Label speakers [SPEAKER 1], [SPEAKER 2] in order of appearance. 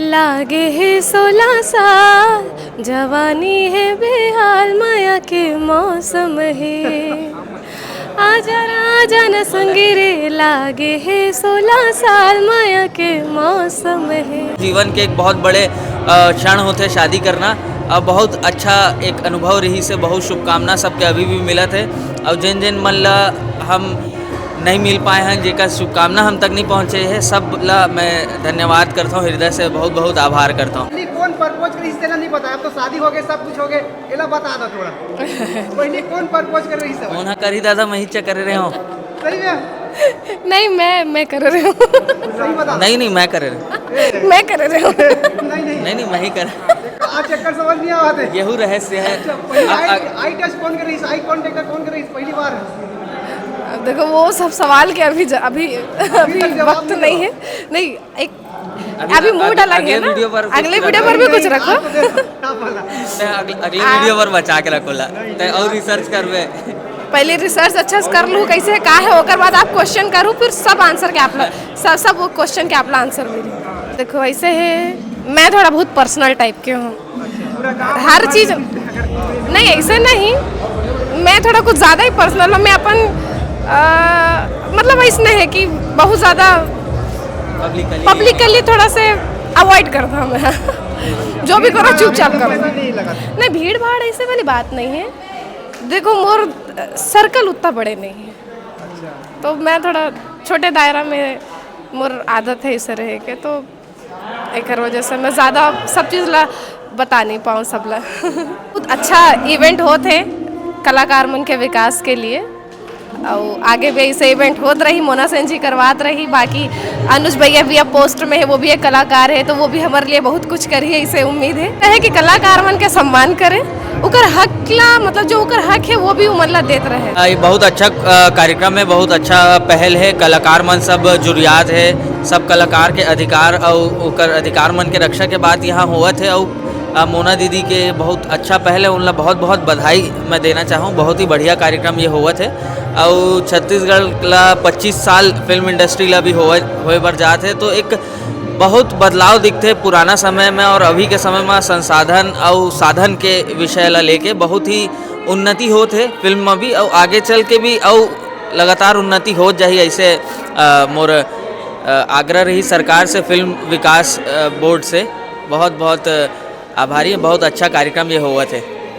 [SPEAKER 1] लागे है 16 साल, जवानी है बेहाल, माया के मौसम है। आजा राजा न संगी रे, लागे है 16 साल, माया के मौसम है।
[SPEAKER 2] जीवन के एक बहुत बड़े क्षण होते शादी करना। और बहुत अच्छा एक अनुभव रही से बहुत शुभकामना सबके अभी भी मिलत है। और जिन जिन मन ला हम नहीं मिल पाए हैं, जेका शुभकामना हम तक नहीं पहुँचे है, सब ला मैं धन्यवाद करता हूँ, हृदय से बहुत बहुत आभार करता हूँ।
[SPEAKER 3] कौन प्रपोज कर इससे नहीं पता, अब तो शादी हो गई सब कुछ हो गए, एला बता दो थोड़ा। पहले कौन प्रपोज कर रही सब?
[SPEAKER 2] उन्हें करी दादा मैं ही कर रहे हो।
[SPEAKER 3] सही में?
[SPEAKER 1] नहीं, मैं कर रही हूँ।
[SPEAKER 3] सही बता।
[SPEAKER 2] नहीं मैं कर रहे
[SPEAKER 1] मैं कर रही हूँ।
[SPEAKER 3] नहीं
[SPEAKER 2] मैं ही कर।
[SPEAKER 3] आज चक्कर समझ नहीं आवा थे।
[SPEAKER 2] यही रहस्य है।
[SPEAKER 3] आई टच कौन कर रही, आई कांटेक्ट कौन कर रही पहली बार?
[SPEAKER 1] अब देखो वो सब सवाल के अभी वक्त नहीं है। नहीं, एक अभी मूड अलग है ना, अगले वीडियो पर भी कुछ रखो।
[SPEAKER 2] अगले वीडियो पर बचा के रखो ला और रिसर्च करवे।
[SPEAKER 1] पहले रिसर्च अच्छा से कर लूँ कैसे का है, ओकर बाद आप क्वेश्चन करूँ, फिर सब आंसर के आपला सब वो क्वेश्चन के आपला आंसर मिली। देखो ऐसे है, मैं थोड़ा बहुत पर्सनल टाइप के हूँ, हर चीज़ नहीं ऐसे नहीं, मैं थोड़ा कुछ ज़्यादा ही पर्सनल हूँ। मैं अपन मतलब ऐसा है कि बहुत ज़्यादा पब्लिकली थोड़ा से अवॉइड करता हूँ मैं। जो भी करो चुपचाप करो। नहीं, भीड़ भाड़ ऐसे वाली बात नहीं है। देखो मोर सर्कल उतना बड़े नहीं है, तो मैं थोड़ा छोटे दायरा में मोर आदत है इसे रहे के, तो एक वजह से मैं ज़्यादा सब चीज़ ला बता नहीं पाऊँ सब ला। बहुत अच्छा इवेंट होते कलाकार मन के विकास के लिए, और आगे भी ऐसे इवेंट होत रही, मोना सेन जी करवात रही। बाकी अनुज भैया भी अब पोस्ट में है, वो भी एक कलाकार है, तो वो भी हमारे लिए बहुत कुछ करी है, इसे उम्मीद है कि कलाकार मन के सम्मान करें, उकर हक ला मतलब जो उकर हक है वो भी उमन ला देते रहे।
[SPEAKER 2] ये बहुत अच्छा कार्यक्रम है, बहुत अच्छा पहल है। कलाकार मन सब जुड़ियात है, सब कलाकार के अधिकार और उकर अधिकार मन के रक्षा के बात यहाँ होवत है। और मोना दीदी के बहुत अच्छा पहल है, उनला बहुत बहुत बधाई मैं देना चाहूँ। बहुत ही बढ़िया कार्यक्रम ये होवत है। और छत्तीसगढ़ ला 25 साल फिल्म इंडस्ट्री ला भी होए बर जात है, तो एक बहुत बदलाव दिखते पुराना समय में और अभी के समय में। संसाधन और साधन के विषय ला लेके बहुत ही उन्नति होत है फिल्म में भी, और आगे चल के भी और लगातार उन्नति हो जाही, ऐसे मोर आग्रह रही सरकार से, फिल्म विकास बोर्ड से। बहुत बहुत आभारी है। बहुत अच्छा कार्यक्रम ये होवत है।